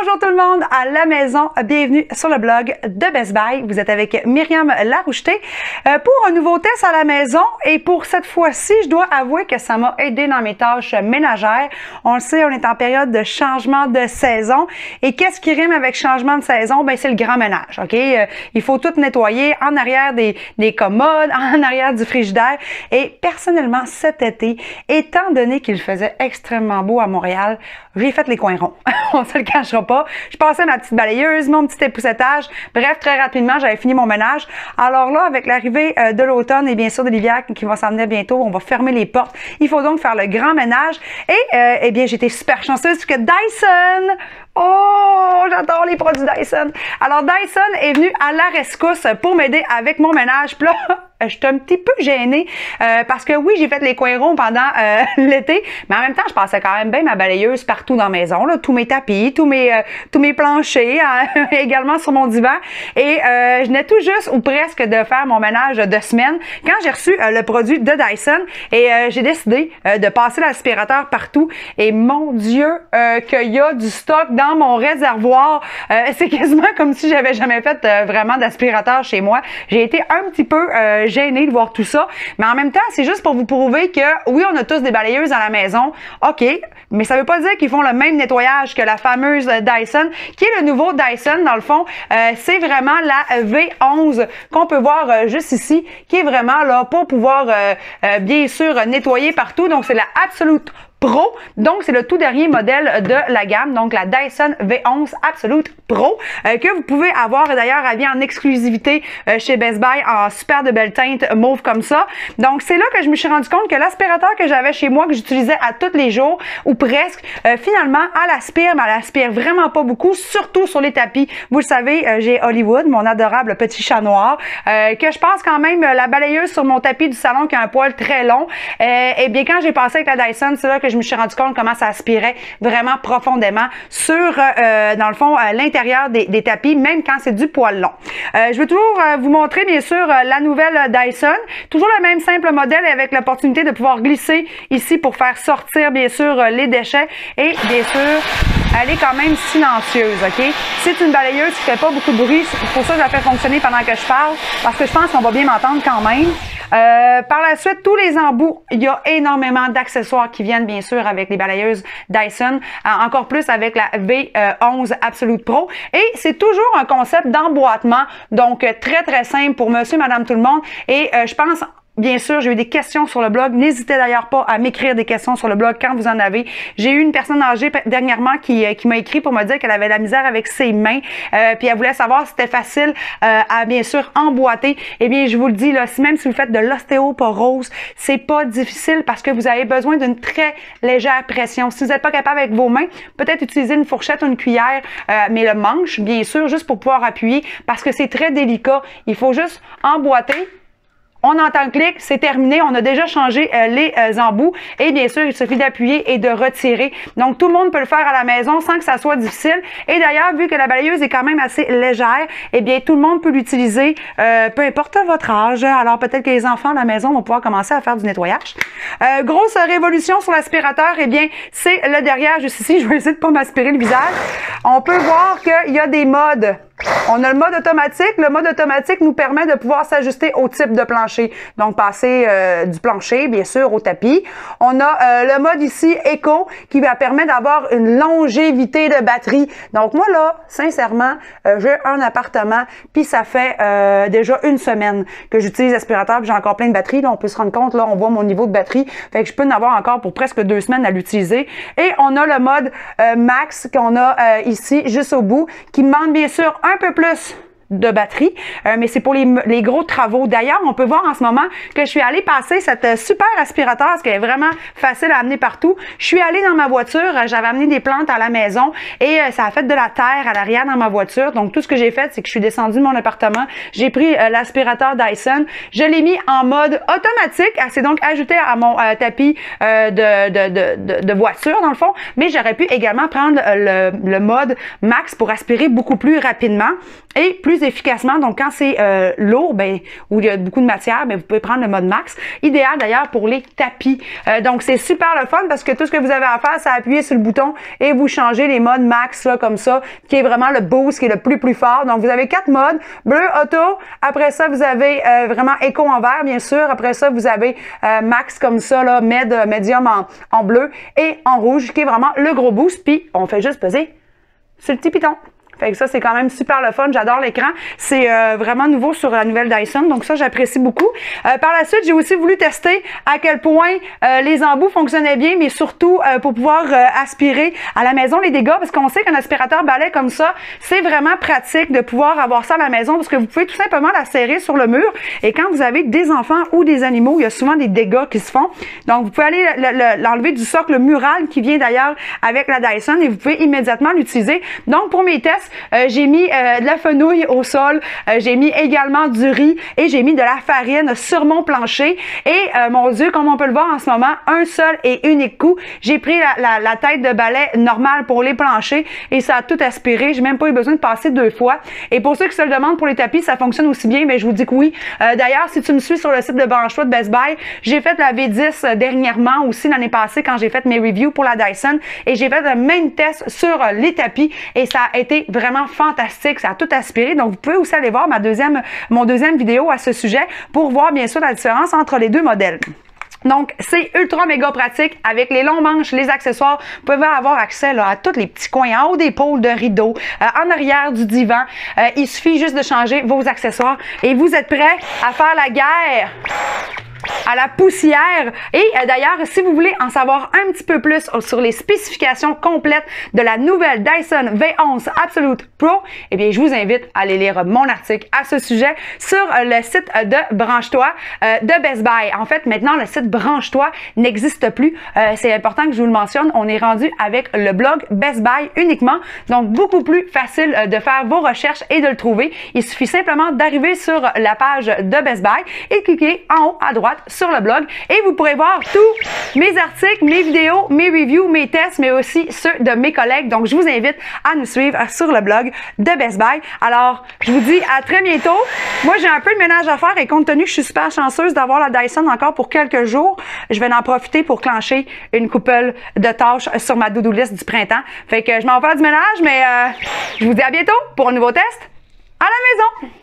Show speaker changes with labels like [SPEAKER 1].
[SPEAKER 1] Bonjour tout le monde à la maison, bienvenue sur le blog de Best Buy. Vous êtes avec Myriam Laroucheté pour un nouveau test à la maison et pour cette fois-ci, je dois avouer que ça m'a aidé dans mes tâches ménagères. On le sait, on est en période de changement de saison et qu'est-ce qui rime avec changement de saison? Ben c'est le grand ménage, ok? Il faut tout nettoyer en arrière des commodes, en arrière du frigidaire et personnellement cet été, étant donné qu'il faisait extrêmement beau à Montréal, j'ai fait les coins ronds. On se le cachera pas. Je passais ma petite balayeuse, mon petit époussetage. Bref, très rapidement, j'avais fini mon ménage. Alors là, avec l'arrivée de l'automne et bien sûr de l'hiver qui va s'en venir bientôt, on va fermer les portes. Il faut donc faire le grand ménage. Et eh bien, j'étais super chanceuse parce que Dyson... Oh, j'adore les produits Dyson. Alors, Dyson est venu à la rescousse pour m'aider avec mon ménage. Puis là, je suis un petit peu gênée parce que oui, j'ai fait les coins ronds pendant l'été, mais en même temps, je passais quand même bien ma balayeuse partout dans la maison, là, tous mes tapis, tous mes planchers, également sur mon divan. Et je venais tout juste ou presque de faire mon ménage de semaine quand j'ai reçu le produit de Dyson et j'ai décidé de passer l'aspirateur partout. Et mon Dieu, qu'il y a du stock dans mon réservoir. C'est quasiment comme si j'avais jamais fait vraiment d'aspirateur chez moi. J'ai été un petit peu gênée de voir tout ça, mais en même temps, c'est juste pour vous prouver que oui, on a tous des balayeuses à la maison, ok, mais ça veut pas dire qu'ils font le même nettoyage que la fameuse Dyson, qui est le nouveau Dyson, dans le fond, c'est vraiment la V11 qu'on peut voir juste ici, qui est vraiment là pour pouvoir, bien sûr, nettoyer partout, donc c'est la Absolute Pro, donc c'est le tout dernier modèle de la gamme, donc la Dyson V11 Absolute Pro, que vous pouvez avoir d'ailleurs à vie en exclusivité chez Best Buy en super de belle teinte mauve comme ça. Donc c'est là que je me suis rendu compte que l'aspirateur que j'avais chez moi, que j'utilisais à tous les jours ou presque, finalement elle aspire, mais elle aspire vraiment pas beaucoup, surtout sur les tapis. Vous le savez, j'ai Hollywood, mon adorable petit chat noir, que je passe quand même la balayeuse sur mon tapis du salon qui a un poil très long. Et bien quand j'ai passé avec la Dyson, c'est là que je me suis rendu compte comment ça aspirait vraiment profondément sur, dans le fond, l'intérieur des tapis, même quand c'est du poil long. Je veux toujours vous montrer, bien sûr, la nouvelle Dyson. Toujours le même simple modèle avec l'opportunité de pouvoir glisser ici pour faire sortir, bien sûr, les déchets. Et, bien sûr, elle est quand même silencieuse, OK? C'est une balayeuse qui fait pas beaucoup de bruit. C'est pour ça que je la fais fonctionner pendant que je parle, parce que je pense qu'on va bien m'entendre quand même. Par la suite, tous les embouts, il y a énormément d'accessoires qui viennent bien sûr avec les balayeuses Dyson, encore plus avec la V11 Absolute Pro. Et c'est toujours un concept d'emboîtement, donc très simple pour monsieur, madame, tout le monde. Et je pense... Bien sûr, j'ai eu des questions sur le blog. N'hésitez d'ailleurs pas à m'écrire des questions sur le blog quand vous en avez. J'ai eu une personne âgée dernièrement qui m'a écrit pour me dire qu'elle avait de la misère avec ses mains. Puis elle voulait savoir si c'était facile à bien sûr emboîter. Eh bien, je vous le dis, là, même si vous faites de l'ostéoporose, c'est pas difficile parce que vous avez besoin d'une très légère pression. Si vous n'êtes pas capable avec vos mains, peut-être utiliser une fourchette ou une cuillère, mais le manche, bien sûr, juste pour pouvoir appuyer parce que c'est très délicat. Il faut juste emboîter. On entend le clic, c'est terminé. On a déjà changé les embouts. Et bien sûr, il suffit d'appuyer et de retirer. Donc, tout le monde peut le faire à la maison sans que ça soit difficile. Et d'ailleurs, vu que la balayeuse est quand même assez légère, eh bien, tout le monde peut l'utiliser, peu importe votre âge. Alors, peut-être que les enfants à la maison vont pouvoir commencer à faire du nettoyage. Grosse révolution sur l'aspirateur, eh bien, c'est le derrière, juste ici. Je vais essayer de pas m'aspirer le visage. On peut voir qu'il y a des modes. On a le mode automatique. Le mode automatique nous permet de pouvoir s'ajuster au type de plancher. Donc, passer du plancher, bien sûr, au tapis. On a le mode ici, Eco, qui va permettre d'avoir une longévité de batterie. Donc, moi, là, sincèrement, j'ai un appartement, puis ça fait déjà une semaine que j'utilise l'aspirateur, puis j'ai encore plein de batteries. Là, on peut se rendre compte, là, on voit mon niveau de batterie. Fait que je peux en avoir encore pour presque 2 semaines à l'utiliser. Et on a le mode Max qu'on a ici, juste au bout, qui demande, bien sûr, un peu plus de batterie, mais c'est pour les gros travaux. D'ailleurs, on peut voir en ce moment que je suis allée passer cette super aspirateur, ce qui est vraiment facile à amener partout. Je suis allée dans ma voiture, j'avais amené des plantes à la maison et ça a fait de la terre à l'arrière dans ma voiture. Donc, tout ce que j'ai fait, c'est que je suis descendue de mon appartement, j'ai pris l'aspirateur Dyson, je l'ai mis en mode automatique. Elle s'est donc ajoutée à mon tapis de voiture, dans le fond, mais j'aurais pu également prendre le mode Max pour aspirer beaucoup plus rapidement. et plus efficacement. Donc, quand c'est lourd, ben, où il y a beaucoup de matière, ben, vous pouvez prendre le mode max. Idéal d'ailleurs pour les tapis. Donc, c'est super le fun parce que tout ce que vous avez à faire, c'est appuyer sur le bouton et vous changez les modes max, là, comme ça, qui est vraiment le boost, qui est le plus fort. Donc, vous avez 4 modes. Bleu, auto. Après ça, vous avez vraiment éco en vert, bien sûr. Après ça, vous avez max comme ça, là, médium en bleu et en rouge, qui est vraiment le gros boost. Puis, on fait juste peser sur le petit piton. Fait que ça, c'est quand même super le fun. J'adore l'écran. C'est vraiment nouveau sur la nouvelle Dyson. Donc ça, j'apprécie beaucoup. Par la suite, j'ai aussi voulu tester à quel point les embouts fonctionnaient bien, mais surtout pour pouvoir aspirer à la maison les dégâts. Parce qu'on sait qu'un aspirateur balai comme ça, c'est vraiment pratique de pouvoir avoir ça à la maison parce que vous pouvez tout simplement la serrer sur le mur. Et quand vous avez des enfants ou des animaux, il y a souvent des dégâts qui se font. Donc, vous pouvez aller l'enlever du socle mural qui vient d'ailleurs avec la Dyson et vous pouvez immédiatement l'utiliser. Donc, pour mes tests, j'ai mis de la fenouil au sol, j'ai mis également du riz et j'ai mis de la farine sur mon plancher. Et mon Dieu, comme on peut le voir en ce moment, un seul et unique coup, j'ai pris la tête de balai normale pour les planchers et ça a tout aspiré. J'ai même pas eu besoin de passer 2 fois. Et pour ceux qui se le demandent pour les tapis, ça fonctionne aussi bien, mais je vous dis que oui. D'ailleurs, si tu me suis sur le site de Branche-toi de Best Buy, j'ai fait la V10 dernièrement aussi l'année passée quand j'ai fait mes reviews pour la Dyson et j'ai fait le même test sur les tapis et ça a été vraiment fantastique, ça a tout aspiré. Donc, vous pouvez aussi aller voir mon deuxième vidéo à ce sujet pour voir bien sûr la différence entre les deux modèles. Donc, c'est ultra méga pratique avec les longs manches, les accessoires. Vous pouvez avoir accès là, à tous les petits coins, en haut des pôles de rideaux, en arrière du divan. Il suffit juste de changer vos accessoires et vous êtes prêts à faire la guerre à la poussière. Et d'ailleurs, si vous voulez en savoir un petit peu plus sur les spécifications complètes de la nouvelle Dyson V11 Absolute Pro, eh bien, je vous invite à aller lire mon article à ce sujet sur le site de Branche-toi de Best Buy. En fait, maintenant, le site Branche-toi n'existe plus. C'est important que je vous le mentionne. On est rendu avec le blog Best Buy uniquement. Donc, beaucoup plus facile de faire vos recherches et de le trouver. Il suffit simplement d'arriver sur la page de Best Buy et cliquer en haut à droite sur le blog et vous pourrez voir tous mes articles, mes vidéos, mes reviews, mes tests, mais aussi ceux de mes collègues. Donc, je vous invite à nous suivre sur le blog de Best Buy. Alors, je vous dis à très bientôt. Moi, j'ai un peu de ménage à faire et compte tenu que je suis super chanceuse d'avoir la Dyson encore pour quelques jours, je vais en profiter pour clencher une couple de tâches sur ma to-do list du printemps. Fait que je m'en vais faire du ménage, mais je vous dis à bientôt pour un nouveau test à la maison.